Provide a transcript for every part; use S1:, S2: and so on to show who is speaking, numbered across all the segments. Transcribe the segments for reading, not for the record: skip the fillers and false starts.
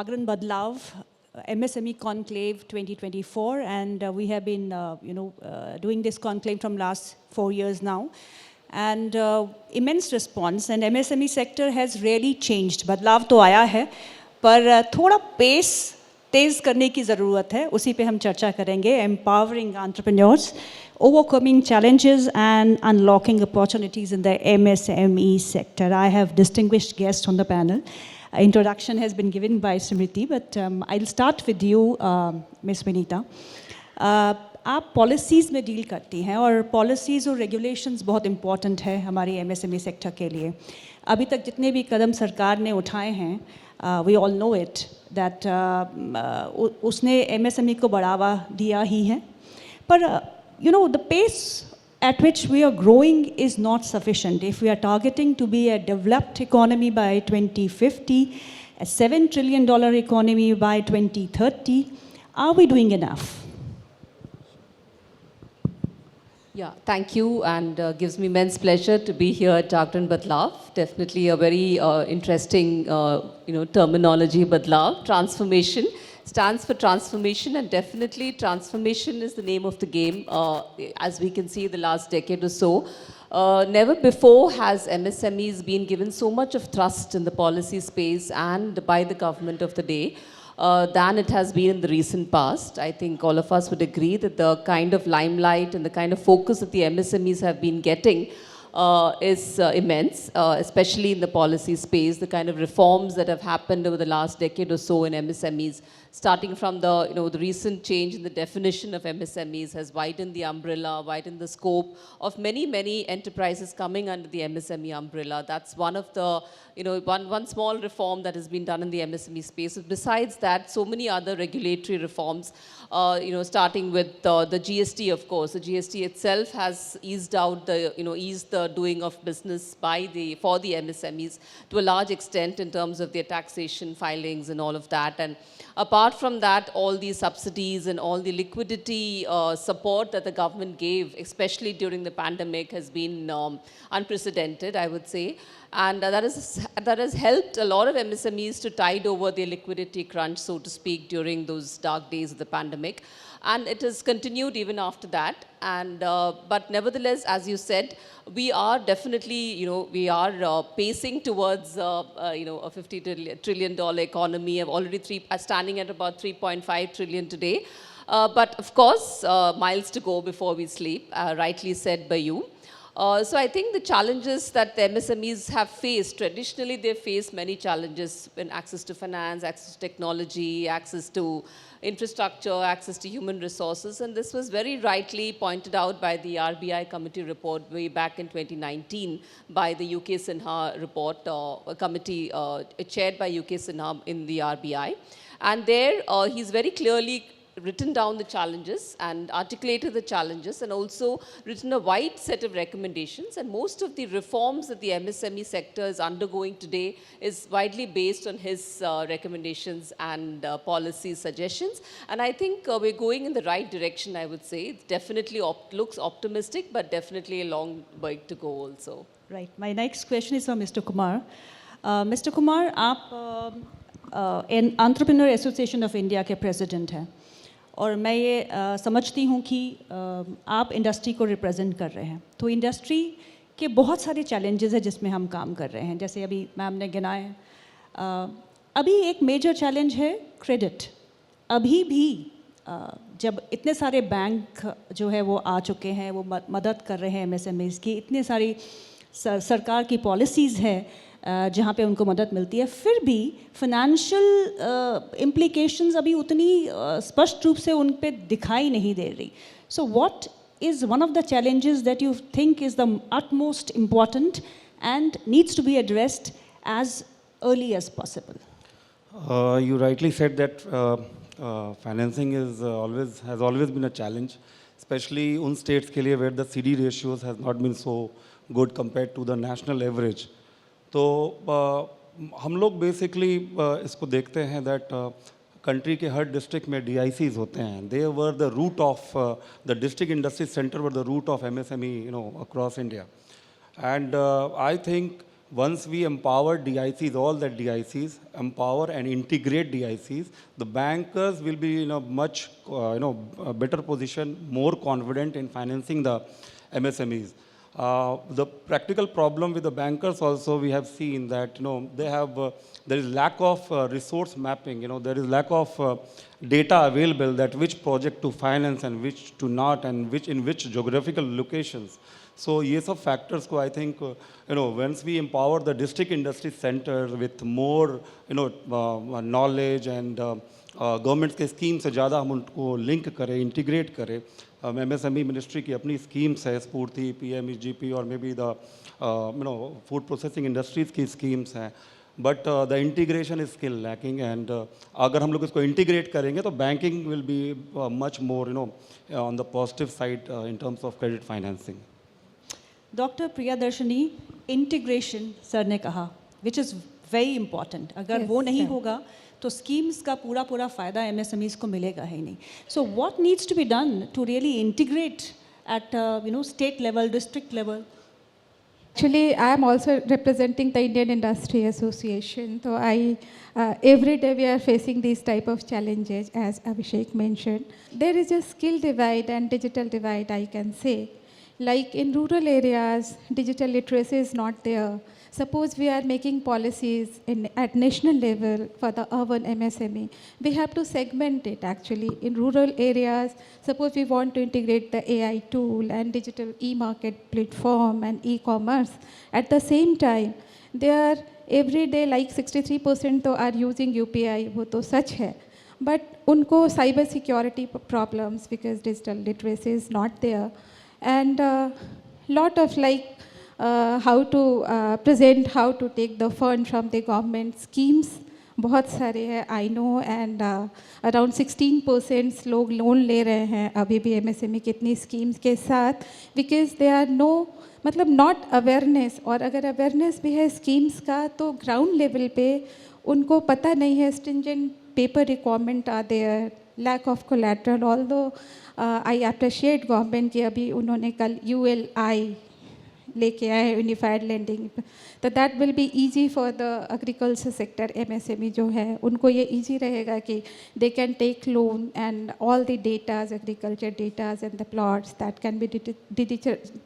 S1: Jagran Badlav, MSME Conclave 2024, and we have been, doing this conclave from last 4 years now. And immense response, and MSME sector has really changed. बदलाव तो आया है, पर थोड़ा pace तेज़ करने की ज़रूरत है. उसी पे हम चर्चा करेंगे. Empowering entrepreneurs, overcoming challenges and unlocking opportunities in the MSME sector. I have distinguished guests on the panel. Introduction has been given by Smriti, but I'll start with you, Ms. Vinita. आप policies में deal करती हैं और policies और regulations बहुत important है हमारी MSME sector के लिए. अभी तक जितने भी कदम सरकार ने उठाए हैं, we all know it that उसने एमएसएमई को बढ़ावा दिया ही है, पर the pace at which we are growing is not sufficient. If we are targeting to be a developed economy by 2050, a $7 trillion economy by 2030, are we doing enough?
S2: Yeah, thank you, and gives me immense pleasure to be here at Jagran Badlav. Definitely a very interesting, terminology. Badlav, transformation, stands for transformation, and definitely transformation is the name of the game. As we can see, the last decade or so, never before has MSMEs been given so much of thrust in the policy space and by the government of the day. Than it has been in the recent past. I think all of us would agree that the kind of limelight and the kind of focus that the MSMEs have been getting is immense, especially in the policy space. The kind of reforms that have happened over the last decade or so in MSMEs, starting from the recent change in the definition of MSMEs has widened the umbrella, widened the scope of many enterprises coming under the MSME umbrella. That's one of the, one small reform that has been done in the MSME space. Besides that, so many other regulatory reforms, starting with the GST, of course. The GST itself has eased out eased the doing of business for the MSMEs to a large extent in terms of their taxation filings and all of that. And apart from that, all the subsidies and all the liquidity support that the government gave, especially during the pandemic, has been unprecedented, I would say. And that has helped a lot of MSMEs to tide over their liquidity crunch, so to speak, during those dark days of the pandemic. And it has continued even after that. And but nevertheless, as you said, we are definitely, we are pacing towards, a $50 trillion economy. I've already standing at about 3.5 trillion today. But of course, miles to go before we sleep, rightly said by you. So I think the challenges that the MSMEs have faced, traditionally they've faced many challenges in access to finance, access to technology, access to infrastructure, access to human resources, and this was very rightly pointed out by the RBI committee report way back in 2019 by the UK Sinha report, a committee chaired by UK Sinha in the RBI. And there he's very clearly written down the challenges and articulated the challenges and also written a wide set of recommendations, and most of the reforms that the MSME sector is undergoing today is widely based on his recommendations and policy suggestions. And I think we're going in the right direction, I would say. It definitely looks optimistic, but definitely a long way to go also.
S1: Right. My next question is for Mr. Kumar. Mr. Kumar, आप Entrepreneur Association of India के president हैं. और मैं ये समझती हूँ कि आप इंडस्ट्री को रिप्रेजेंट कर रहे हैं, तो इंडस्ट्री के बहुत सारे चैलेंजेस हैं जिसमें हम काम कर रहे हैं, जैसे अभी मैम ने गिनाए हैं. अभी एक मेजर चैलेंज है क्रेडिट. अभी भी जब इतने सारे बैंक जो है वो आ चुके हैं, वो मदद कर रहे हैं एमएसएमईज़ की, इतने सारी सरकार की पॉलिसीज़ है जहाँ पे उनको मदद मिलती है, फिर भी फाइनेंशियल इम्प्लीकेशंस अभी उतनी स्पष्ट रूप से उन पे दिखाई नहीं दे रही. So what is one of the challenges that you think is the utmost important and needs to be addressed as early as possible?
S3: You rightly said that financing has always been a challenge, especially उन states के लिए where the CD ratios has not been so good compared to the national average. तो हम लोग basically इसको देखते हैं that country के हर डिस्ट्रिक्ट में DICs होते हैं. They were the root of the district industry centre were the root of MSME across India. And I think Once we empower DICs, all the DICs, empower and integrate DICs, the bankers will be in a much a better position, more confident in financing the MSMEs. The practical problem with the bankers also, we have seen that they have there is lack of resource mapping. There is lack of data available that which project to finance and which to not, and in which geographical locations. So ये सब factors को I think once we empower the district industry centers with more knowledge and government के scheme से ज़्यादा हम उनको link करें, integrate करें. MSME मिनिस्ट्री की अपनी स्कीम्स है, स्फूर्ति, PMEGP और may be the food processing industries की स्कीम्स हैं, but the integration is skill lacking. And अगर हम लोग इसको इंटीग्रेट करेंगे तो banking will be much more on the positive side in terms of credit financing.
S1: Doctor Priyadarshini, integration sir ने कहा, विच इज़ वेरी इंपॉर्टेंट. अगर
S4: Yes,
S1: वो नहीं
S4: sir.
S1: होगा तो स्कीम्स का पूरा फ़ायदा MSMEs को मिलेगा ही नहीं. So what needs to be done to really integrate at state level, district level?
S4: Actually, I am also representing the Indian Industry Association. So every day we are facing these type of challenges, as Abhishek mentioned. There is a skill divide and digital divide, I can say. Like in rural areas, digital literacy is not there. Suppose we are making policies at national level for the urban MSME. We have to segment it actually. In rural areas, suppose we want to integrate the AI tool and digital e-market platform and e-commerce. At the same time, they are every day like 63% तो are using UPI, वो तो सच है. But उनको cyber security problems because digital literacy is not there. And lot of like how to present, how to take the fund from the government schemes, बहुत सारे हैं, I know. And around 16% लोग loan ले रहे हैं अभी भी MSME कितनी स्कीम्स के साथ, because there are no मतलब not awareness. और अगर awareness भी है स्कीम्स का तो ग्राउंड लेवल पे उनको पता नहीं है. stringent paper requirement are there, lack of collateral. Although I appreciate government कि अभी उन्होंने कल ULI लेके आए, यूनिफाइड लैंडिंग, तो that will be easy for the agriculture sector. MSME जो है उनको ये ईजी रहेगा कि they can take loan and all the datas, agriculture datas and the plots that can be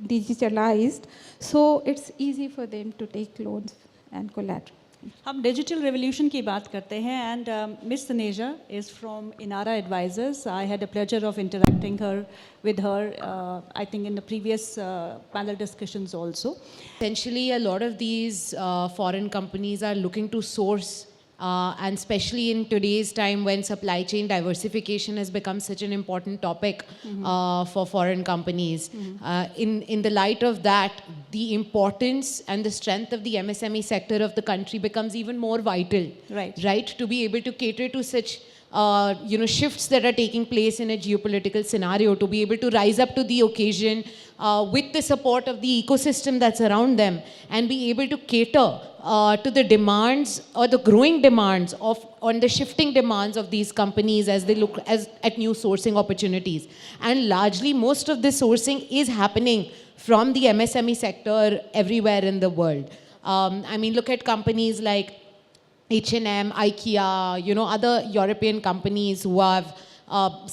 S4: digitalized, so it's easy for them to take loans and collateral.
S1: हम digital revolution की बात करते हैं. And miss Taneja is from Inara advisors. I had a pleasure of interacting her with her, I think in the previous panel discussions also.
S5: Essentially, a lot of these foreign companies are looking to source, and especially in today's time when supply chain diversification has become such an important topic for foreign companies. In the light of that, the importance and the strength of the MSME sector of the country becomes even more vital. Right, to be able to cater to such shifts that are taking place in a geopolitical scenario, to be able to rise up to the occasion with the support of the ecosystem that's around them, and be able to cater to the demands or the growing demands on the shifting demands of these companies as they look at new sourcing opportunities. And largely, most of this sourcing is happening from the MSME sector everywhere in the world. I mean, look at companies like H&M, IKEA, other European companies who have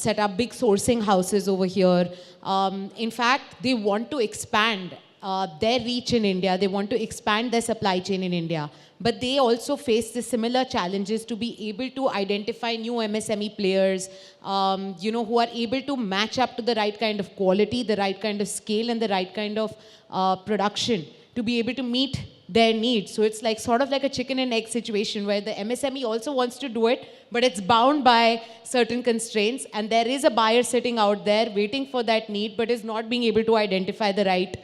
S5: set up big sourcing houses over here. In fact, they want to expand their reach in India. They want to expand their supply chain in India. But they also face the similar challenges to be able to identify new MSME players, who are able to match up to the right kind of quality, the right kind of scale, and the right kind of production to be able to meet their needs. So it's like sort of like a chicken and egg situation where the MSME also wants to do it, but it's bound by certain constraints, and there is a buyer sitting out there waiting for that need, but is not being able to identify the right,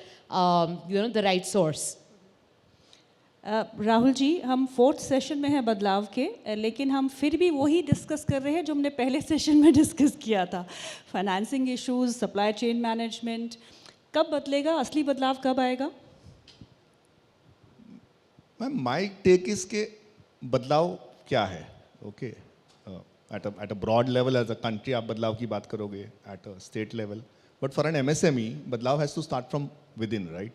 S5: the right source.
S1: Rahul ji, हम 4th session में हैं बदलाव के, लेकिन हम फिर भी वही डिस्कस कर रहे हैं जो हमने पहले सेशन में डिस्कस किया था. Financing issues, supply chain management. कब बदलेगा? असली बदलाव कब आएगा?
S6: मैम, माई टेक इज के बदलाव क्या है? Okay, at a broad level as a country आप बदलाव की बात करोगे, at a state level, but for an MSME बदलाव has to start from within, right?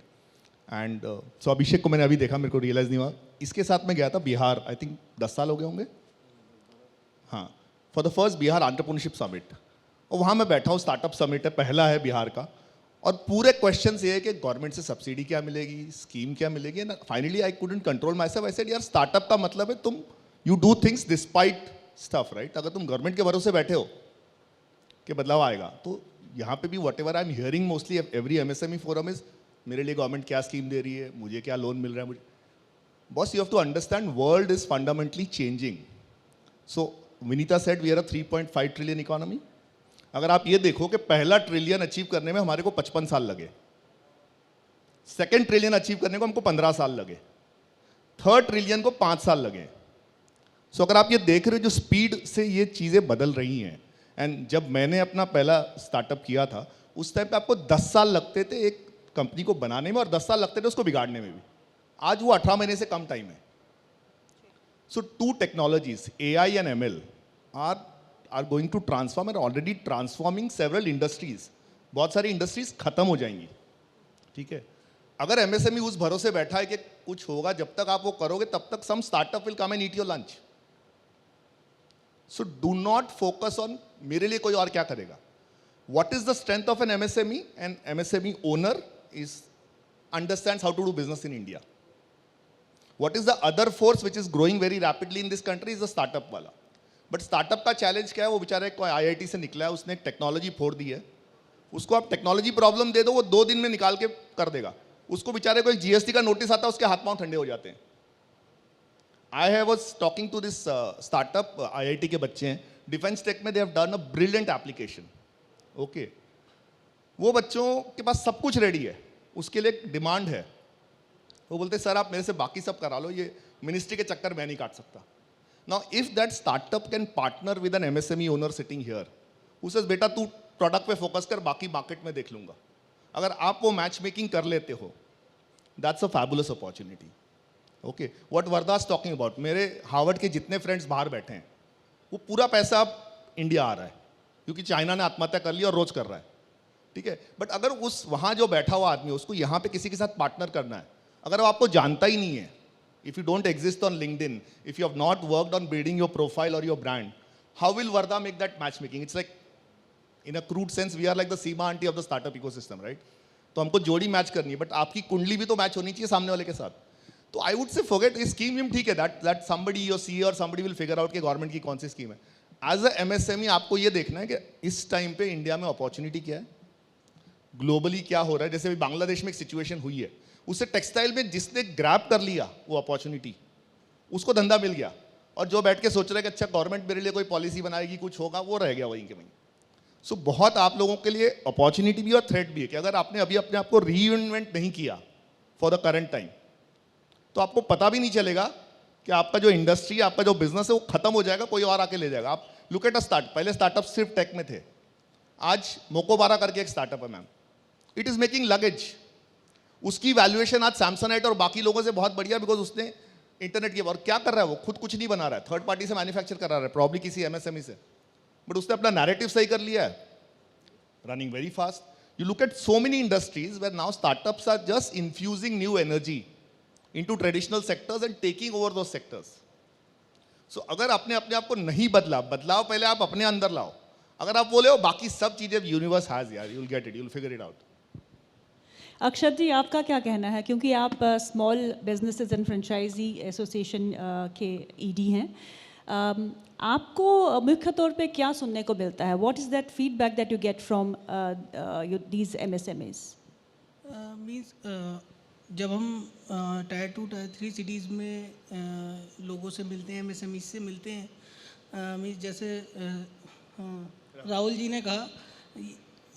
S6: And so Abhishek को मैंने अभी देखा, मेरे को रियलाइज़ नहीं हुआ, इसके साथ मैं गया था बिहार, आई थिंक 10 साल हो गए होंगे, हाँ, for the first Bihar entrepreneurship summit. और वहाँ मैं बैठा हूँ, स्टार्टअप समिट है, पहला है बिहार का, और पूरे क्वेश्चन ये है कि गवर्नमेंट से सब्सिडी क्या मिलेगी, स्कीम क्या मिलेगी, and finally I couldn't control my self. I said यार स्टार्टअप का मतलब है तुम you do things despite stuff, right. अगर तुम गवर्नमेंट के भरोसे बैठे हो कि बदलाव आएगा, तो यहाँ पे भी what ever I am hearing mostly every MSME forum is मेरे लिए गवर्नमेंट क्या स्कीम दे रही है, मुझे क्या लोन मिल रहा है, मुझे boss you have to understand world is fundamentally changing. So Vineeta said we are a 3.5 trillion economy. अगर आप ये देखो कि पहला ट्रिलियन अचीव करने में हमारे को 55 साल लगे, सेकेंड ट्रिलियन अचीव करने को हमको 15 साल लगे, थर्ड ट्रिलियन को 5 साल लगे। सो अगर आप ये देख रहे हो जो स्पीड से ये चीज़ें बदल रही हैं, एंड जब मैंने अपना पहला स्टार्टअप किया था उस टाइम पे आपको 10 साल लगते थे एक कंपनी को बनाने में और 10 साल लगते थे उसको बिगाड़ने में भी। आज वो 18 महीने से कम टाइम है। So two technologies AI and ML are going to transform and already transforming several industries. बहुत सारी इंडस्ट्रीज खत्म हो जाएंगी, ठीक है। अगर MSME उस भरोसे बैठा है कि कुछ होगा, जब तक आप वो करोगे तब तक some startup will come and eat your lunch. So do not focus on मेरे लिए कोई और क्या करेगा। What is the strength of an MSME? An MSME owner is understands how to do business in India. What is the other force which is growing very rapidly in this country is the startup वाला। But startup का challenge क्या है, वो बेचारा कोई IIT से निकला है, उसने एक टेक्नोलॉजी फोड़ दी है, उसको आप टेक्नोलॉजी प्रॉब्लम दे दो, वो 2 दिन में निकाल के कर देगा। उसको बेचारे को एक GST का नोटिस आता है, उसके हाथ पांव ठंडे हो जाते हैं। I was talking to this startup, IIT के बच्चे हैं, डिफेंस टेक में they have done a brilliant application, okay. वो बच्चों के पास सब कुछ रेडी है, उसके लिए एक डिमांड है। वो बोलते सर आप मेरे से बाकी सब करा लो, ये मिनिस्ट्री के चक्कर मैं नहीं काट सकता। Now if that startup can partner with an MSME owner sitting here, उसे बेटा तू प्रोडक्ट पे फोकस कर, बाकी मार्केट में देख लूंगा। अगर आप वो मैच मेकिंग कर लेते हो, that's a fabulous opportunity, okay. What Varda's talking about, मेरे हार्वर्ड के जितने फ्रेंड्स बाहर बैठे हैं, वो पूरा पैसा अब इंडिया आ रहा है क्योंकि चाइना ने आत्महत्या कर ली और रोज कर रहा है, ठीक है। बट अगर उस वहाँ जो बैठा हुआ आदमी उसको यहाँ पे किसी के साथ पार्टनर करना है, अगर वो आपको जानता ही नहीं है, if you don't exist on LinkedIn, if you have not worked on building your profile और your brand, how will Varda make that match making? It's like in a crude sense we are like the Seema aunty of the startup ecosystem, right. तो हमको जोड़ी match करनी है, but आपकी कुंडली भी तो मैच होनी चाहिए सामने वाले के साथ। तो आई वुड से फॉरगेट स्कीम विम, ठीक है, दैट समबडी योर सीए और समबडी विल फिगर आउट कि गवर्नमेंट की कौन सी स्कीम है। एज अ MSME आपको ये देखना है कि इस टाइम पे इंडिया में अपॉर्चुनिटी क्या है, ग्लोबली क्या हो रहा है। जैसे अभी बांग्लादेश में एक सिचुएशन हुई है, उससे टेक्सटाइल में जिसने ग्रैब कर लिया वो अपॉर्चुनिटी, उसको धंधा मिल गया, और जो बैठ के सोच रहा है कि अच्छा गवर्नमेंट मेरे लिए कोई पॉलिसी बनाएगी, कुछ होगा, वो रह गया वहीं के वहीं। सो बहुत आप लोगों के लिए अपॉर्चुनिटी भी और थ्रेट भी है कि अगर आपने अभी अपने आप को रीइन्वेंट नहीं किया फॉर द करंट टाइम, तो आपको पता भी नहीं चलेगा कि आपका जो इंडस्ट्री है, आपका जो बिजनेस है, वो खत्म हो जाएगा, कोई और आके ले जाएगा। आप लुक एट अ स्टार्ट, पहले स्टार्टअप सिर्फ टेक में थे, आज मोकोबारा करके एक स्टार्टअप है ma'am, it is making luggage. उसकी वैल्यूएशन आज सैमसंगाइट और बाकी लोगों से बहुत बढ़िया, बिकॉज उसने इंटरनेट की, और क्या कर रहा है वो, खुद कुछ नहीं बना रहा है, थर्ड पार्टी से मैन्युफैक्चर करा रहा है, प्रॉब्ली किसी MSME से, बट उसने अपना नैरेटिव सही कर लिया है, running very fast. You look at so many industries where now startups are just infusing new energy into traditional sectors and taking over those sectors. So अगर आपने अपने आप को नहीं बदला, बदलाव पहले आप अपने अंदर लाओ। अगर आप बोले हो बाकी सब चीजें यूनिवर्स हैज, यार you will get it, you will figure it out.
S1: Akshat ji आपका क्या कहना है, क्योंकि आप small businesses and franchisee association के ED हैं, आपको मुख्य तौर पे क्या सुनने को मिलता है? What is that feedback that you get from these MSMEs?
S7: Means जब हम टायर 2 टायर 3 सिटीज़ में लोगों से मिलते हैं, MSME से मिलते हैं, मीन्स जैसे राहुल जी ने कहा,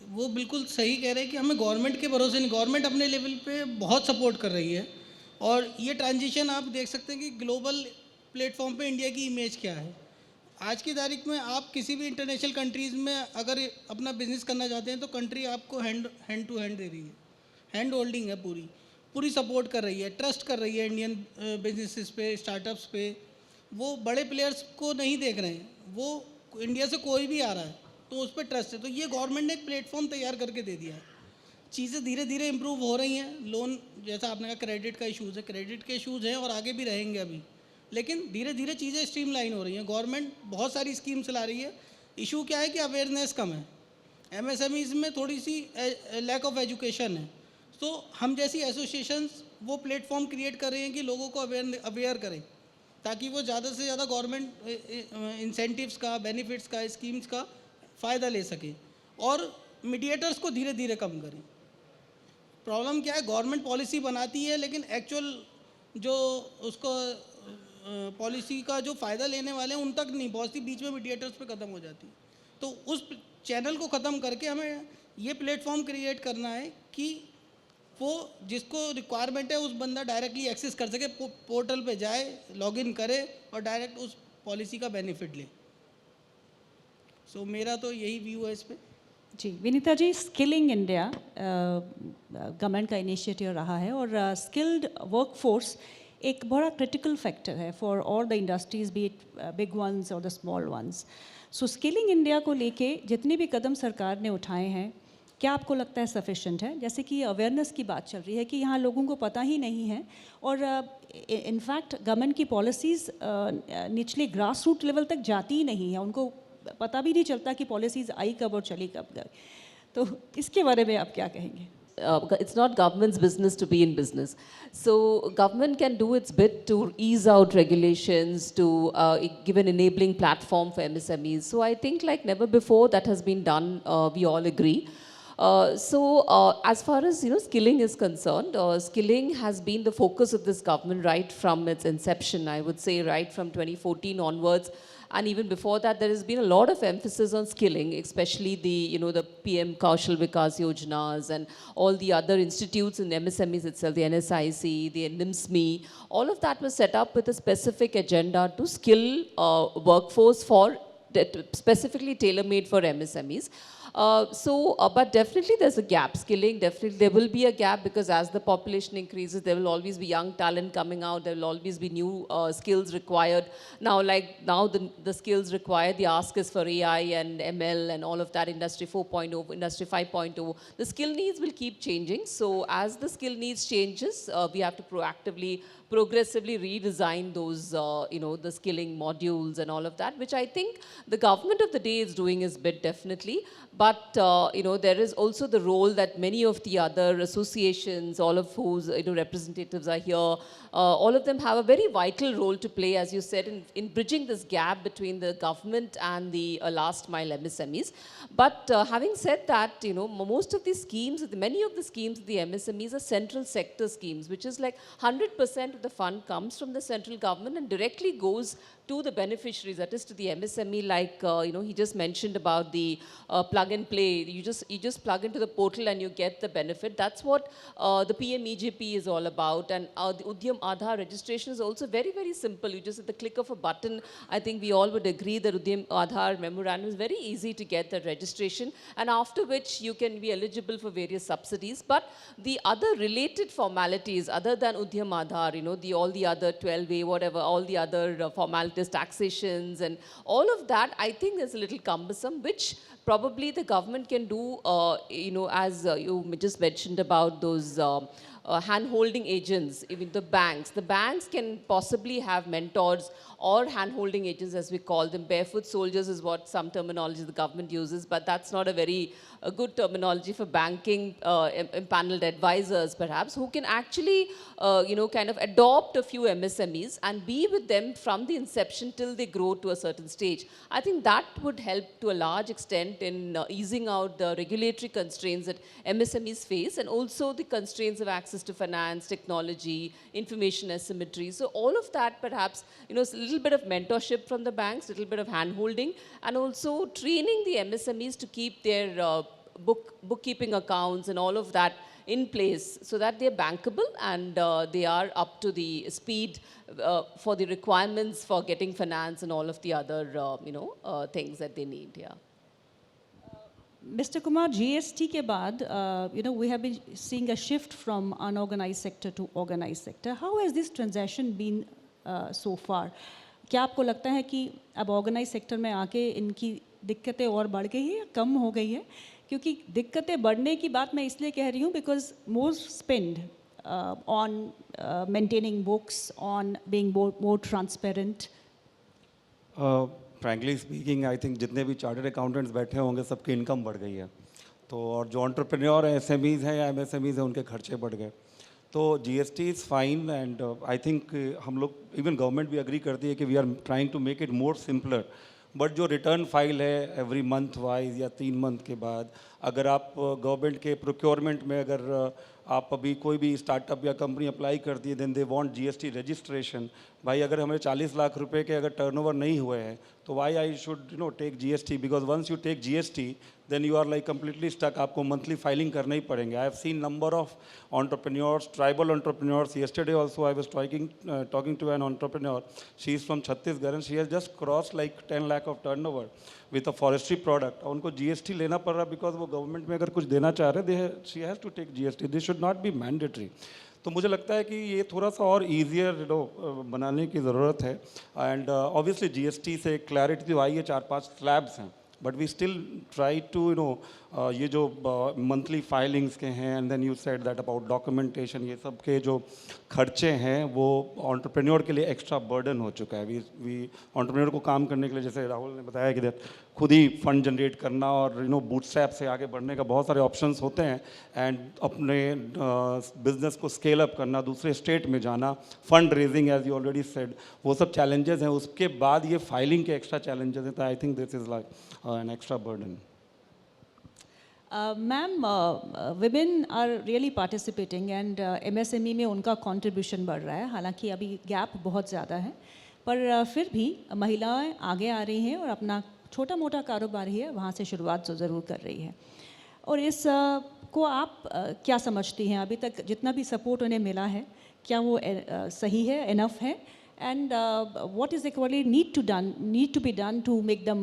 S7: वो बिल्कुल सही कह रहे हैं कि हमें गवर्नमेंट के भरोसे नहीं, गवर्नमेंट अपने लेवल पे बहुत सपोर्ट कर रही है, और ये ट्रांजिशन आप देख सकते हैं कि ग्लोबल प्लेटफॉर्म पे इंडिया की इमेज क्या है। आज की तारीख में आप किसी भी इंटरनेशनल कंट्रीज़ में अगर अपना बिजनेस करना चाहते हैं तो कंट्री आपको हैंड टू हैंड दे रही है, हैंड होल्डिंग है, पूरी सपोर्ट कर रही है, ट्रस्ट कर रही है इंडियन बिजनेसेस पे, स्टार्टअप्स पे। वो बड़े प्लेयर्स को नहीं देख रहे हैं, वो इंडिया से कोई भी आ रहा है तो उस पर ट्रस्ट है। तो ये गवर्नमेंट ने एक प्लेटफॉर्म तैयार करके दे दिया है, चीज़ें धीरे धीरे इम्प्रूव हो रही हैं, लोन जैसा आपने कहा क्रेडिट का इश्यूज़ है, क्रेडिट के इश्यूज़ हैं और आगे भी रहेंगे अभी, लेकिन धीरे धीरे चीज़ें स्ट्रीमलाइन हो रही हैं। गवर्नमेंट बहुत सारी स्कीम्स ला रही है। इशू क्या है कि अवेयरनेस कम है, एमएसएमईज़ में थोड़ी सी लैक ऑफ एजुकेशन है। तो हम जैसी एसोसिएशंस वो प्लेटफॉर्म क्रिएट कर रहे हैं कि लोगों को अवेयर करें, ताकि वो ज़्यादा से ज़्यादा गवर्नमेंट इंसेंटिव्स का, बेनिफिट्स का, स्कीम्स का फ़ायदा ले सकें और मीडिएटर्स को धीरे धीरे कम करें। प्रॉब्लम क्या है, गवर्नमेंट पॉलिसी बनाती है लेकिन एक्चुअल जो उसको पॉलिसी का जो फ़ायदा लेने वाले हैं उन तक नहीं पहुँचती, बीच में मीडिएटर्स पे ख़त्म हो जाती। तो उस चैनल को ख़त्म करके हमें ये प्लेटफॉर्म क्रिएट करना है कि वो जिसको रिक्वायरमेंट है उस बंदा डायरेक्टली एक्सेस कर सके, पोर्टल पे जाए, लॉगिन करे और डायरेक्ट उस पॉलिसी का बेनिफिट ले। सो मेरा तो यही व्यू है इस पर।
S1: जी Vinita ji, skilling India government का इनिशिएटिव रहा है और स्किल्ड वर्कफोर्स एक बड़ा क्रिटिकल फैक्टर है for all the industries, be it big ones और the small ones. So skilling India को लेके जितने भी कदम सरकार ने उठाए हैं, क्या आपको लगता है सफिशेंट है? जैसे कि अवेयरनेस की बात चल रही है कि यहाँ लोगों को पता ही नहीं है और इनफैक्ट गवर्नमेंट की पॉलिसीज़ निचले ग्रास रूट लेवल तक जाती ही नहीं है, उनको पता भी नहीं चलता कि पॉलिसीज़ आई कब और चली कब गई। तो इसके बारे में आप क्या कहेंगे?
S2: It's not government's business to be in business. So government can do its bit to ease out regulations, to give an enabling platform for MSMEs. So I think like never before that has been done, we all agree. As far as skilling is concerned, skilling has been the focus of this government right from its inception. I would say right from 2014 onwards. And even before that, there has been a lot of emphasis on skilling, especially the PM Kaushal Vikas Yojanas and all the other institutes in MSMEs itself, the NSIC, the NIMSME. All of that was set up with a specific agenda to skill workforce specifically tailor-made for MSMEs. But definitely there's a gap. Skilling, definitely there will be a gap because as the population increases, there will always be young talent coming out. There will always be new skills required. Now the skills required, the ask is for AI and ML and all of that, Industry 4.0, Industry 5.0. The skill needs will keep changing. So as the skill needs changes, we have to progressively redesign those, the skilling modules and all of that, which I think the government of the day is doing its bit definitely. But, there is also the role that many of the other associations, all of whose, representatives are here, all of them have a very vital role to play, as you said, in bridging this gap between the government and the last mile MSMEs. But having said that, most of these schemes, many of the schemes of the MSMEs are central sector schemes, which is like 100% of the fund comes from the central government and directly goes to the beneficiaries, that is to the MSME, like he just mentioned about the plug and play. You just plug into the portal and you get the benefit. That's what the PMEGP is all about. And the Udyam Aadhaar registration is also very, very simple. You just at the click of a button, I think we all would agree that Udyam Aadhaar memorandum is very easy to get that registration, and after which you can be eligible for various subsidies. But the other related formalities other than Udyam Aadhaar, all the other 12A, whatever, all the other formalities, taxations and all of that, I think is a little cumbersome, which probably the government can do, as you just mentioned about those hand-holding agents, even the banks. The banks can possibly have mentors or hand-holding agents, as we call them. Barefoot soldiers is what some terminology the government uses, but that's not a very good terminology for banking empaneled advisors, perhaps, who can actually, kind of adopt a few MSMEs and be with them from the inception till they grow to a certain stage. I think that would help to a large extent in easing out the regulatory constraints that MSMEs face, and also the constraints of access to finance, technology, information asymmetry. So all of that, perhaps, a little bit of mentorship from the banks, a little bit of hand-holding, and also training the MSMEs to keep their bookkeeping accounts and all of that in place so that they're bankable and they are up to the speed for the requirements for getting finance and all of the other, things that they need. Yeah.
S1: Mr. Kumar, GST के बाद, we have been seeing a shift from unorganized sector to organized sector. How has this transition been so far? क्या आपको लगता है कि अब organise sector में आके इनकी दिक्कतें और बढ़ गई है या कम हो गई है? क्योंकि दिक्कतें बढ़ने की बात मैं इसलिए कह रही हूँ because more spend on maintaining books, on being more transparent?
S3: Frankly speaking I think जितने भी चार्टर्ड अकाउंटेंट्स बैठे होंगे सबकी इनकम बढ़ गई है, तो और जो एंटरप्रेन्योर हैं, एसएमईज़ हैं या एमएसएमईज़ हैं, उनके खर्चे बढ़ गए. तो GST is fine and I think हम लोग इवन गवर्नमेंट भी एग्री करती है कि we are trying to make it more simpler. But जो रिटर्न फाइल है एवरी मंथ वाइज या 3 मंथ के बाद, अगर आप गवर्नमेंट के प्रोक्योरमेंट में अगर आप अभी कोई भी स्टार्टअप या कंपनी अप्लाई करती है, then they want GST registration. भाई अगर हमें 40 लाख रुपए के अगर टर्नओवर नहीं हुए हैं तो why I should take GST, because once you take GST then you are like completely stuck. आपको monthly filing करना ही पड़ेंगे. I have seen number of entrepreneurs, tribal entrepreneurs. Yesterday also I was talking to an entrepreneur. She is from Chhattisgarh and she has just crossed like 10 lakh of turnover with a forestry product. उनको GST लेना पड़ रहा because वो government में अगर कुछ देना चाह रहे, she has to take GST. This should not be mandatory. तो मुझे लगता है कि ये थोड़ा सा और ईजियर बनाने की ज़रूरत है. एंड ऑब्वियसली जीएसटी से क्लैरिटी तो आई है, 4-5 स्लैब्स हैं, but we still try to ये जो मंथली फाइलिंग्स के हैं and then you said that about documentation, ये सब के जो खर्चे हैं वो एंटरप्रेन्योर के लिए एक्स्ट्रा बर्डन हो चुका है. वी एंटरप्रेन्योर को काम करने के लिए, जैसे राहुल ने बताया कि खुद ही फंड जनरेट करना और बूटस्ट्रैप से आगे बढ़ने का बहुत सारे ऑप्शंस होते हैं. एंड अपने बिजनेस को स्केल अप करना, दूसरे स्टेट में जाना, fund raising as you already said, वो सब चैलेंजेस हैं. उसके बाद ये फाइलिंग के एक्स्ट्रा चैलेंजेस हैं. तो I think this is like an extra burden.
S1: Ma'am, women are really participating and MSME में उनका contribution बढ़ रहा है. हालांकि अभी गैप बहुत ज़्यादा है, पर फिर भी महिलाएं आगे आ रही हैं और अपना छोटा मोटा कारोबार ही है वहाँ से शुरुआत तो ज़रूर कर रही है. और इस को आप क्या समझती हैं? अभी तक जितना भी सपोर्ट उन्हें मिला है, क्या वो सही है, इनफ है? And what is equally need to be done to make them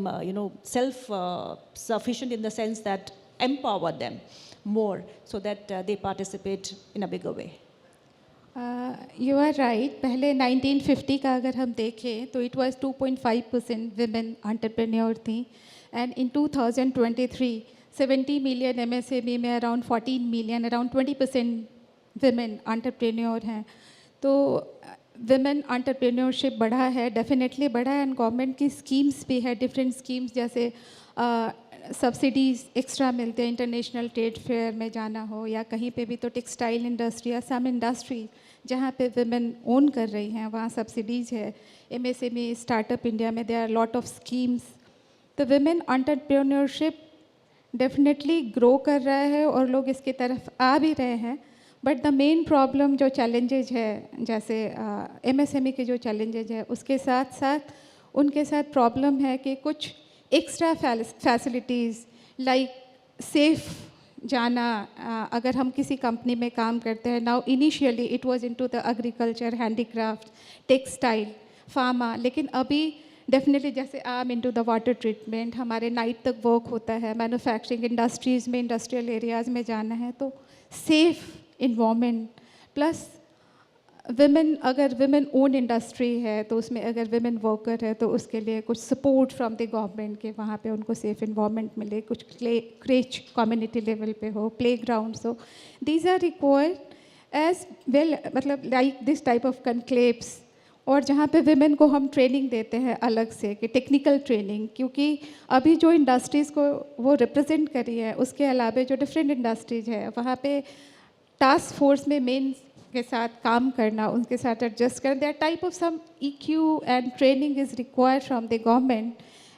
S1: self sufficient in the sense that empower them more so that they participate in a bigger way?
S4: You are right. पहले 1950 का अगर हम देखें तो it was 2.5% women entrepreneur थी, and in 2023 70 million MSME में around 14 million, around 20% women entrepreneur हैं. तो विमेन एंटरप्रेन्योरशिप बढ़ा है, डेफिनेटली बढ़ा है. एंड गवर्नमेंट की स्कीम्स भी है, डिफरेंट स्कीम्स, जैसे सब्सिडीज़ एक्स्ट्रा मिलते हैं, इंटरनेशनल ट्रेड फेयर में जाना हो या कहीं पे भी. तो टेक्सटाइल इंडस्ट्री या सम इंडस्ट्री जहाँ पे विमेन ओन कर रही हैं वहाँ सब्सिडीज़ है. MSME स्टार्टअप इंडिया में there are lot of schemes. तो विमेन एंटरप्रेन्योरशिप डेफिनेटली ग्रो कर रहा है और लोग इसकी तरफ आ भी रहे हैं. बट द मेन प्रॉब्लम जो चैलेंजेज है, जैसे MSME के जो चैलेंजेज है, उसके साथ साथ उनके साथ प्रॉब्लम है कि कुछ एक्स्ट्रा फैसिलिटीज़ लाइक सेफ जाना. अगर हम किसी कंपनी में काम करते हैं, now initially it was into the agriculture, handicraft, textile, pharma, लेकिन अभी डेफिनेटली जैसे I am into the water treatment, हमारे नाइट तक वर्क होता है, मैन्युफैक्चरिंग इंडस्ट्रीज़ में, इंडस्ट्रियल एरियाज़ में जाना है. तो सेफ इन्वामेंट प्लस विमेन, अगर विमेन ओन इंडस्ट्री है तो उसमें अगर विमेन वर्कर है तो उसके लिए कुछ सपोर्ट फ्रॉम द गवर्नमेंट के वहाँ पे उनको सेफ इन्वामेंट मिले, कुछ क्रेच कम्युनिटी लेवल पे हो, प्ले ग्राउंड्स हो. These are required as well, मतलब like this type of conclaves. और जहाँ पे विमेन को हम ट्रेनिंग देते हैं अलग से, कि टेक्निकल ट्रेनिंग, क्योंकि अभी जो इंडस्ट्रीज़ को वो रिप्रेजेंट करी है उसके अलावा जो डिफरेंट इंडस्ट्रीज है वहाँ पे टास्क फोर्स में मेन के साथ काम करना, उनके साथ एडजस्ट करना. There type of some EQ and training is required from the government.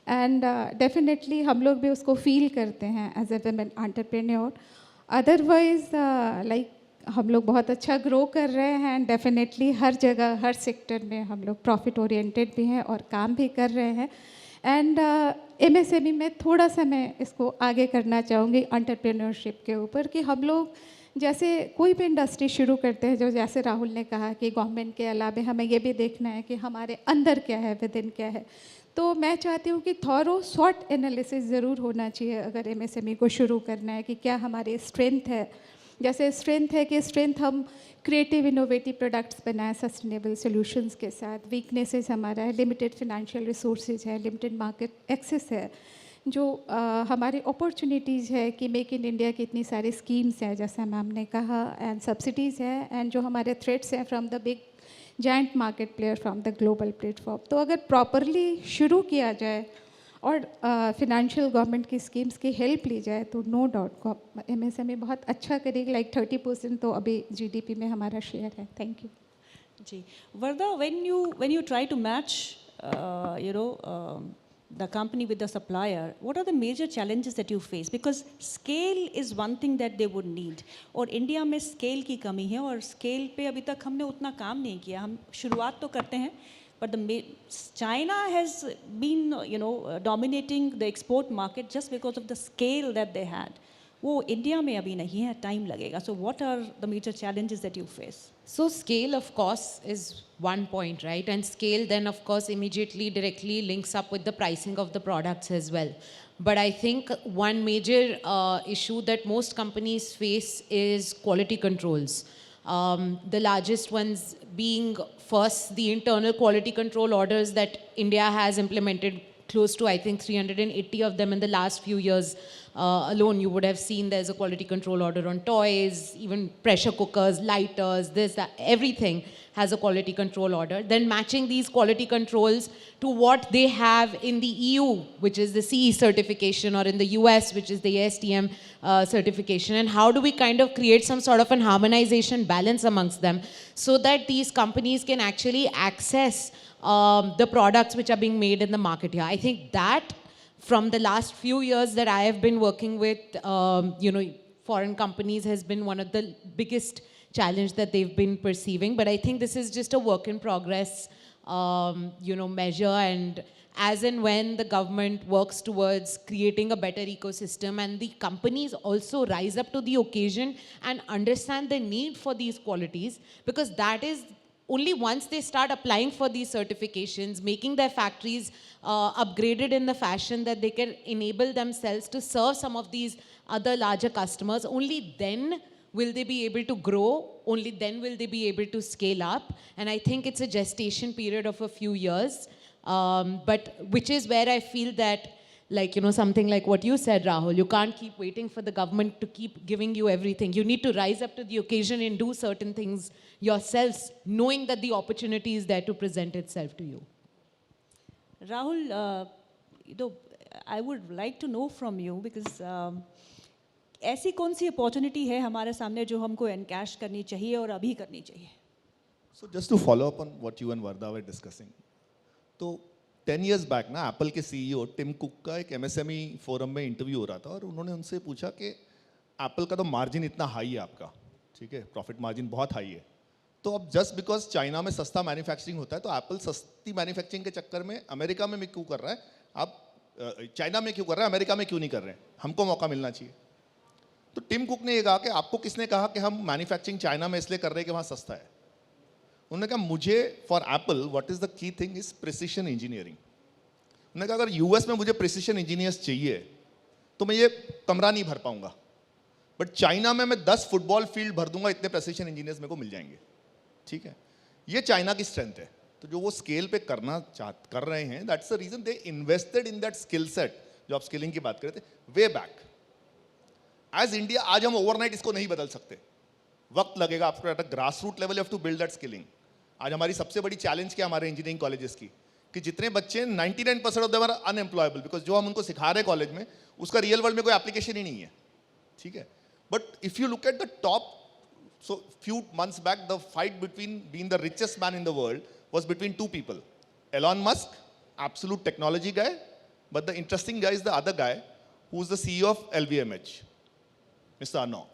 S4: And definitely हम लोग भी उसको फील करते हैं as a women entrepreneur. Otherwise like हम लोग बहुत अच्छा ग्रो कर रहे हैं एंड डेफिनेटली हर जगह, हर सेक्टर में हम लोग प्रॉफिट ओरिएंटेड भी हैं और काम भी कर रहे हैं. एंड MSME में थोड़ा सा मैं इसको आगे करना चाहूँगी एंटरप्रेन्योरशिप के ऊपर, कि हम लोग जैसे कोई भी इंडस्ट्री शुरू करते हैं, जो जैसे राहुल ने कहा कि गवर्नमेंट के अलावा हमें ये भी देखना है कि हमारे अंदर क्या है, विद इन क्या है. तो मैं चाहती हूँ कि थॉरो स्वॉट एनालिसिस ज़रूर होना चाहिए अगर MSME को शुरू करना है, कि क्या हमारी स्ट्रेंथ है. जैसे स्ट्रेंथ है कि स्ट्रेंथ हम क्रिएटिव इनोवेटिव प्रोडक्ट्स बनाएं सस्टेनेबल सॉल्यूशंस के साथ. वीकनेसेस हमारा है लिमिटेड फाइनेंशियल रिसोर्सेज है, लिमिटेड मार्केट एक्सेस है. जो हमारी अपॉर्चुनिटीज़ है कि मेक इन इंडिया की इतनी सारी स्कीम्स हैं जैसा मैम ने कहा, एंड सब्सिडीज़ है, एंड जो हमारे थ्रेट्स हैं from the big giant market player from the global platform, तो अगर प्रॉपरली शुरू किया जाए और फिनेंशियल गवर्नमेंट की स्कीम्स की हेल्प ली जाए तो नो डाउट एमएसएमई बहुत अच्छा करेगी। लाइक 30% तो अभी जीडीपी में हमारा शेयर है। Thank you
S1: ji. Varda, when you try to match, the company with the supplier, what are the major challenges that you face? Because scale is one thing that they would need. और India में scale की कमी है और scale पे अभी तक हमने उतना काम नहीं किया। हम शुरुआत तो करते हैं, but China has been, dominating the export market just because of the scale that they had. वो इंडिया में अभी नहीं है, टाइम लगेगा. So what are the major challenges that you face?
S5: So scale, of course, is one point, right? And scale then, of course, immediately, directly links up with the pricing of the products as well. But I think one major issue that most companies face is quality controls. The largest ones being, first, the internal quality control orders that India has implemented, close to, I think, 380 of them in the last few years alone. You would have seen there's a quality control order on toys, even pressure cookers, lighters, this, that, everything has a quality control order. Then matching these quality controls to what they have in the EU, which is the CE certification, or in the US, which is the ASTM certification. And how do we kind of create some sort of an harmonization balance amongst them so that these companies can actually access the products which are being made in the market here. I think that from the last few years that I have been working with, foreign companies has been one of the biggest challenge that they've been perceiving. But I think this is just a work in progress, measure. And as and when the government works towards creating a better ecosystem and the companies also rise up to the occasion and understand the need for these qualities, because that is only once they start applying for these certifications, making their factories upgraded in the fashion that they can enable themselves to serve some of these other larger customers, only then will they be able to grow, only then will they be able to scale up. And I think it's a gestation period of a few years, but which is where I feel that, something like what you said, Rahul, you can't keep waiting for the government to keep giving you everything. You need to rise up to the occasion and do certain things yourselves, knowing that the opportunity is there to present itself to you.
S1: Rahul, I would like to know from you, because ऐसी कौन सी opportunity है हमारे सामने जो हमको encash करनी चाहिए और अभी करनी चाहिए?
S6: So just to follow up on what you and Varda were discussing, तो 10 years back ना एप्पल के CEO टिम कुक का एक MSME फोरम में इंटरव्यू हो रहा था और उन्होंने उनसे पूछा कि एप्पल का तो मार्जिन इतना हाई है आपका, ठीक है, प्रॉफिट मार्जिन बहुत हाई है, तो अब जस्ट बिकॉज चाइना में सस्ता मैन्युफैक्चरिंग होता है तो एप्पल सस्ती मैन्युफैक्चरिंग के चक्कर में अमेरिका में क्यों कर रहा है, आप चाइना में क्यों कर रहा है, अमेरिका में क्यों नहीं कर रहे हैं, हमको मौका मिलना चाहिए. तो टिम कुक ने ये कहा कि आपको किसने कहा कि हम मैन्युफैक्चरिंग चाइना में इसलिए कर रहे हैं कि वहाँ सस्ता है. उन्होंने कहा मुझे for Apple what is the key thing is precision engineering. उन्होंने कहा अगर यूएस में मुझे प्रिसिशन इंजीनियर्स चाहिए तो मैं ये कमरा नहीं भर पाऊंगा, बट चाइना में मैं 10 फुटबॉल फील्ड भर दूंगा, इतने प्रिसिशन इंजीनियर्स मेरे को मिल जाएंगे. ठीक है, ये चाइना की स्ट्रेंथ है. तो जो वो स्केल पे कर रहे हैं, that's the reason they invested in that skill set. जो आप स्किलिंग की बात कर रहे थे, वे बैक. एज इंडिया आज हम ओवरनाइट इसको नहीं बदल सकते, वक्त लगेगा. आपको at a grass root level you have to build that skilling. आज हमारी सबसे बड़ी चैलेंज क्या हमारे इंजीनियरिंग कॉलेजेस की, कि जितने बच्चे 99% of them are unemployable, because जो हम उनको सिखा रहे हैं कॉलेज में उसका रियल वर्ल्ड में कोई एप्लीकेशन ही नहीं है. ठीक है, but if you look at the top, so few months back the fight between being the richest man in the world was between two people. Elon Musk, absolute technology guy, but the interesting guy is the other guy who's the CEO of LVMH, Mr. Arnault.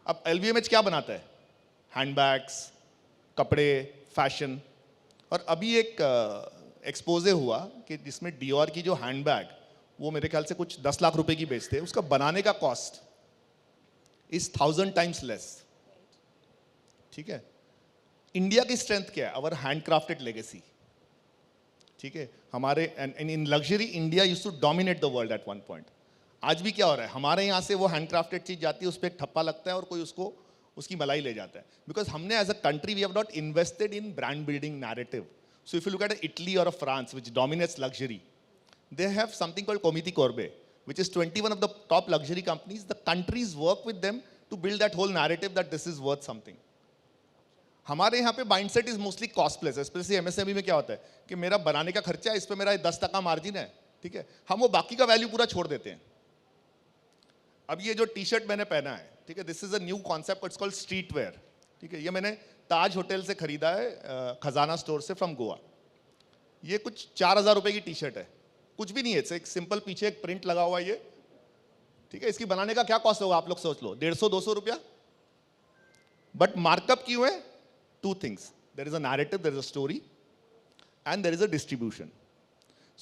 S6: अब LVMH क्या बनाता है? Handbags, कपड़े, fashion. और अभी एक exposé हुआ कि जिसमें डियोर की जो हैंडबैग वो मेरे ख्याल से कुछ 10 लाख रुपए की बेचते हैं, उसका बनाने का कॉस्ट इज 1000 टाइम्स लेस. ठीक है, इंडिया की स्ट्रेंथ क्या है? Our handcrafted legacy. ठीक है, हमारे इन luxury India used to dominate the world at one point. आज भी क्या हो रहा है, हमारे यहाँ से वो हैंडक्राफ्टेड चीज जाती है, उस पर एक ठप्पा लगता है और कोई उसको उसकी मलाई ले जाता है. बिकॉज हमने as a country we have not invested in brand building narrative. So if you look at Italy और France which dominates luxury, They have something called Komiti Korbe, which is 21 of the top luxury companies. The countries work with them to build that whole narrative that this is worth something. हमारे यहाँ पे mindset is mostly cost plus, specially MSME में क्या होता है कि मेरा बनाने का खर्चा है, इस पे मेरा 10% मार्जिन है, ठीक है, हम वो बाकी का वैल्यू पूरा छोड़ देते हैं. अब ये जो टी शर्ट मैंने पहना है, ठीक है, this is a new concept, it's called street wear, ठीक है, ये मैंने ताज होटल से खरीदा है, खजाना स्टोर से फ्रॉम गोवा. ये कुछ 4,000 रुपए की टी शर्ट है, कुछ भी नहीं है, एक सिंपल पीछे एक प्रिंट लगा हुआ है ये, ठीक है, इसकी बनाने का क्या कॉस्ट होगा आप लोग सोच लो, 150-200 रुपया. बट मार्कअप क्यों है? Two things. There is a narrative, there is a story, and there is a distribution.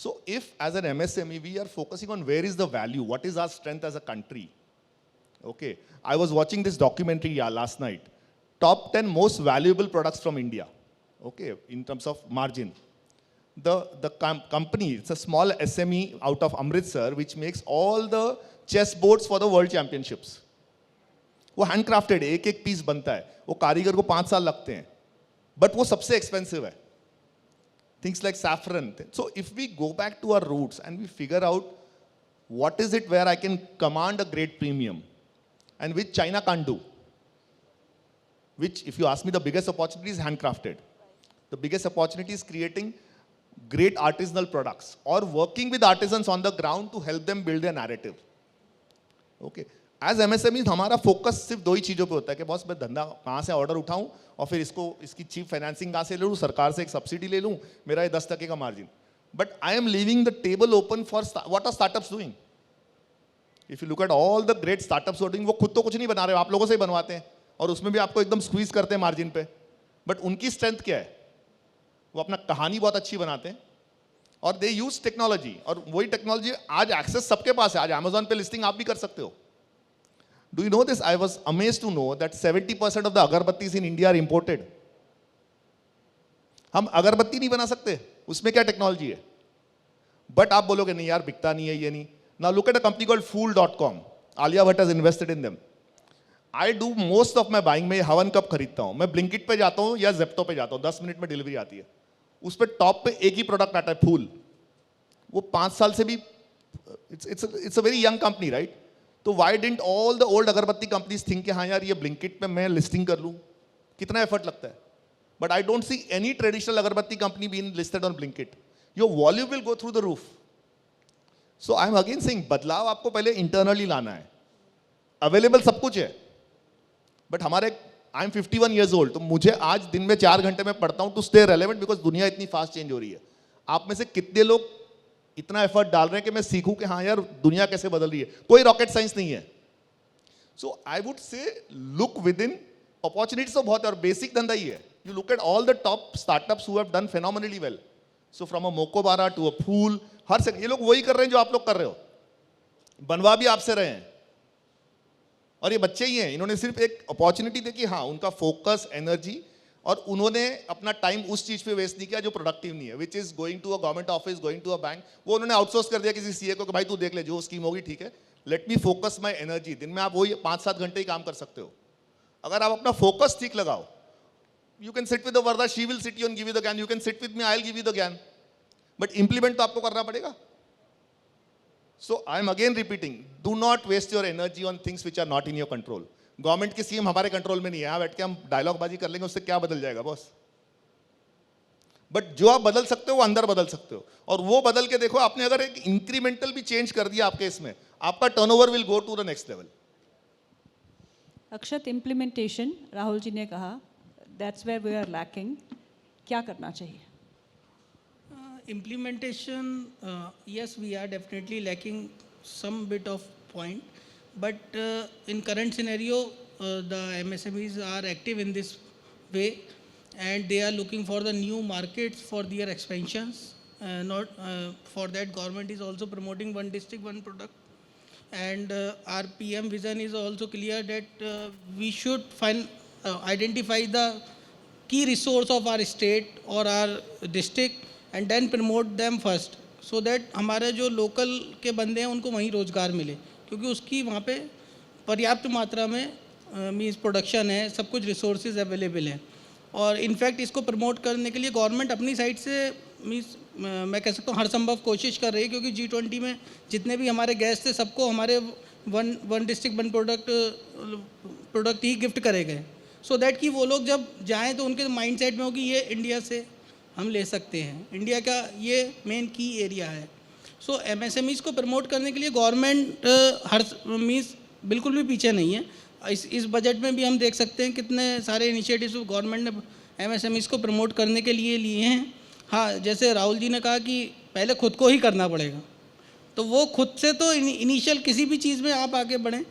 S6: So if as an MSME we are focusing on where is the value, what is our strength as a country. Okay, I was watching this documentary last night. Top 10 most valuable products from India. Okay, in terms of margin. The company, it's a small SME out of Amritsar which makes all the chess boards for the world championships. वो handcrafted है, एक एक piece बनता है, वो कारीगर को 5 साल लगते हैं, बट वो सबसे एक्सपेंसिव है. Things like saffron. So if we go back to our roots and we figure out what is it where I can command a great premium and which China can't do, which if you ask me the biggest opportunity is handcrafted. The biggest opportunity is creating great artisanal products or working with artisans on the ground to help them build their narrative. Okay. As MSME हमारा focus सिर्फ 2 ही चीज़ों पे होता है कि boss मैं धंधा कहाँ से ऑर्डर उठाऊं और फिर इसकी चीप फाइनेंसिंग कहाँ से ले लूँ, सरकार से एक सब्सिडी ले लूँ, मेरा ये 10% का margin. But I am leaving the table open for what are startups doing. If you look at all the great startups doing, वो खुद तो कुछ नहीं बना रहे हो, आप लोगों से ही बनवाते हैं और उसमें भी आपको एकदम स्क्वीज करते हैं मार्जिन पे. बट उनकी स्ट्रेंथ क्या है? वो अपना कहानी बहुत अच्छी बनाते हैं और दे यूज टेक्नोलॉजी, और वही टेक्नोलॉजी आज एक्सेस सबके पास है. आज अमेजॉन पे लिस्टिंग आप भी कर सकते हो. Do you know this? I was amazed to know that 70% of the अगरबत्तीज in India are imported. हम अगरबत्ती नहीं बना सकते, उसमें क्या टेक्नोलॉजी है? बट आप बोलोगे नहीं यार बिकता नहीं है ये नहीं. Now look at a company called Fool.com. Alia Bhatt has invested in them. I do most of my buying. मैं हवन कप खरीदता हूँ, मैं ब्लिंकिट पे जाता हूँ या जेप्टो पे जाता हूँ, 10 मिनट में डिलीवरी आती है. उस पर टॉप पे एक ही प्रोडक्ट आता है, फूल. वो 5 साल से भी, it's a very young company, right? तो Y didn't all the old अगरबत्ती कंपनीज थिंक कि हाँ यार ये ब्लिंकिट पे मैं लिस्टिंग कर लूँ, कितना एफर्ट लगता है. But I don't see any traditional agarbatti company being listed on Blinkit. Your volume will go through the roof. So I am again saying बदलाव आपको पहले इंटरनली लाना है. अवेलेबल सब कुछ है, बट हमारे आई एम 51 ईयर्स ओल्ड, तो मुझे आज दिन में 4 घंटे में पढ़ता हूँ टू स्टे रेलेवेंट, बिकॉज दुनिया इतनी फास्ट चेंज हो रही है. आप में से कितने लोग इतना एफर्ट डाल रहे हैं कि मैं सीखूं कि हाँ यार दुनिया कैसे बदल रही है? कोई रॉकेट साइंस नहीं है. So I would say look within, opportunities तो बहुत है और बेसिक धंधा ही है. You look at all the top startups who have done phenomenally well. So from a Mokobara to a Phool, हर सेक्टर ये लोग वही कर रहे हैं जो आप लोग कर रहे हो, बनवा भी आपसे रहे हैं. और ये बच्चे ही हैं, इन्होंने सिर्फ एक अपॉर्चुनिटी देखी, हाँ उनका फोकस, एनर्जी, और उन्होंने अपना टाइम उस चीज पे वेस्ट नहीं किया जो प्रोडक्टिव नहीं है, which is going to a government office, going to a bank. वो उन्होंने आउटसोर्स कर दिया किसी सीए को कि भाई तू देख ले जो स्कीम होगी ठीक है, let me focus my energy. दिन में आप वही 5-7 घंटे ही काम कर सकते हो. अगर आप अपना फोकस ठीक लगाओ, you can sit with the Varda, she will sit you and give you the gyan. You can sit with me, I will give you the gyan, but implement तो आपको करना पड़ेगा. So I am again repeating, do not waste your energy on things which are not in your control. Government की scheme हमारे control में नहीं है, यहाँ बैठ के हम डायलॉग बाजी कर लेंगे, उससे क्या बदल जाएगा बॉस? बट जो आप बदल सकते हो वो अंदर बदल सकते हो, और वो बदल के देखो. आपने अगर एक इंक्रीमेंटल भी चेंज कर दिया आपके इसमें, आपका turnover will go to the next level.
S1: Akshat, implementation Rahul ji ने कहा that's where we are lacking. क्या करना चाहिए?
S7: Implementation, yes, we are definitely lacking some bit of point, but in current scenario, the MSMEs are active in this way, and they are looking for the new markets for their expansions. Not for that, government is also promoting one district, one product, and our PM vision is also clear that we should identify the key resource of our state or our district and then promote them first, so that हमारे जो local के बंदे हैं उनको वहीं रोज़गार मिले, क्योंकि उसकी वहाँ पे पर्याप्त मात्रा में मीन्स प्रोडक्शन है, सब कुछ रिसोर्सेज अवेलेबल हैं. और इनफैक्ट इसको प्रमोट करने के लिए गवर्नमेंट अपनी साइड से मीन्स मैं कह सकता हूँ हर संभव कोशिश कर रही है, क्योंकि G20 में जितने भी हमारे गेस्ट थे सबको हमारे वन डिस्ट्रिक्ट वन प्रोडक्ट ही गिफ्ट करे गए, सो दैट कि वो लोग जब जाएं तो उनके माइंड सेट में हो कि ये इंडिया से हम ले सकते हैं, इंडिया का ये मेन की एरिया है। सो MSMEs को प्रमोट करने के लिए गवर्नमेंट हर मीन्स बिल्कुल भी पीछे नहीं है। इस बजट में भी हम देख सकते हैं कितने सारे इनिशिएटिव्स गवर्नमेंट ने MSMEs को प्रमोट करने के लिए लिए हैं। हाँ, जैसे राहुल जी ने कहा कि पहले खुद को ही करना पड़ेगा, तो वो खुद से तो इनिशियल किसी भी चीज़ में आप आगे बढ़ें,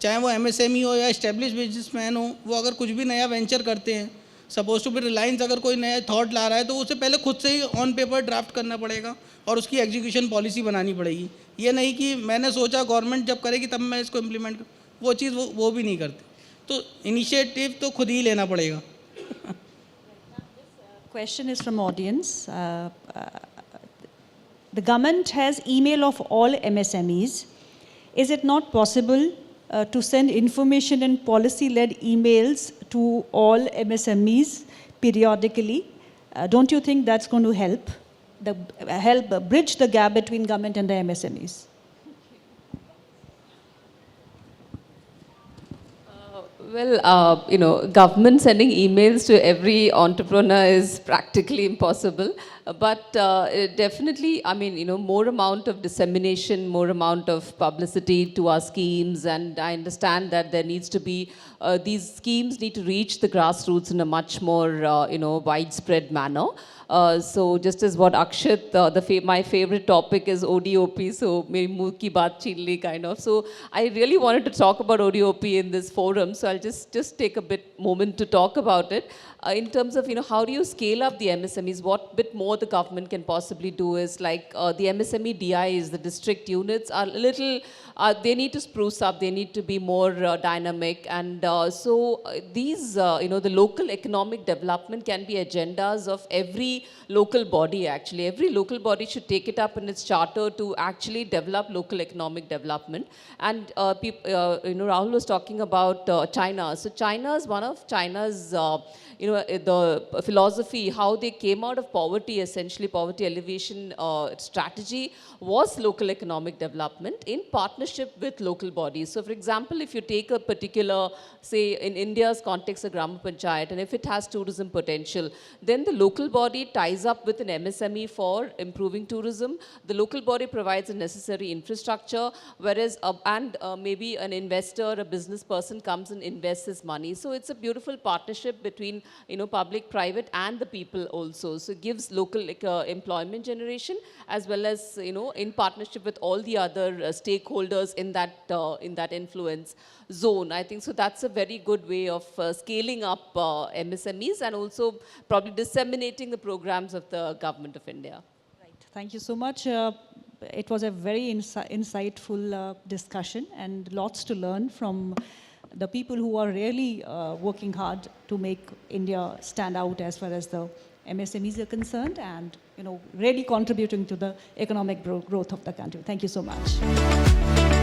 S7: चाहे वो MSME हो या इस्टेब्लिश बिजनेसमैन हो, वो अगर कुछ भी नया वेंचर करते हैं, सपोज टू बी रिलायंस अगर कोई नया थॉट ला रहा है तो उसे पहले खुद से ही ऑन पेपर ड्राफ्ट करना पड़ेगा और उसकी एग्जीक्यूशन पॉलिसी बनानी पड़ेगी। ये नहीं कि मैंने सोचा गवर्नमेंट जब करेगी तब मैं इसको इम्प्लीमेंट करूँ, वो चीज़ वो भी नहीं करते। तो इनिशिएटिव तो खुद ही लेना पड़ेगा।
S1: Question is from audience. The government has email of all MSMEs. Is it not possible to send information and policy-led emails to all MSMEs periodically? Don't you think that's going to help bridge the gap between government and the MSMEs?
S2: Well, government sending emails to every entrepreneur is practically impossible. But definitely, I mean, more amount of dissemination, more amount of publicity to our schemes. And I understand that there needs to be, these schemes need to reach the grassroots in a much more, widespread manner. So just as what Akshit, my favorite topic is ODOP, so meri muh ki baat chhin li kind of. So I really wanted to talk about ODOP in this forum, so I'll just take a moment to talk about it. In terms of, how do you scale up the MSMEs? What bit more the government can possibly do is like the MSME DIs, the district units are a little, they need to spruce up, they need to be more dynamic. And so these, the local economic development can be agendas of every local body actually. Every local body should take it up in its charter to actually develop local economic development. And Rahul was talking about China. So China is one of China's the philosophy, how they came out of poverty, essentially poverty alleviation strategy was local economic development in partnership with local bodies. So for example, if you take a particular, say in India's context, a Grama Panchayat, and if it has tourism potential, then the local body ties up with an MSME for improving tourism. The local body provides the necessary infrastructure, whereas, maybe an investor, a business person comes and invests his money. So it's a beautiful partnership between public, private, and the people also. So it gives local employment generation as well as in partnership with all the other stakeholders in that influence zone. I think so. That's a very good way of scaling up MSMEs and also probably disseminating the programs of the Government of India.
S1: Right. Thank you so much. It was a very insightful discussion and lots to learn from the people who are really working hard to make India stand out as far as the MSMEs are concerned and really contributing to the economic growth of the country. Thank you so much.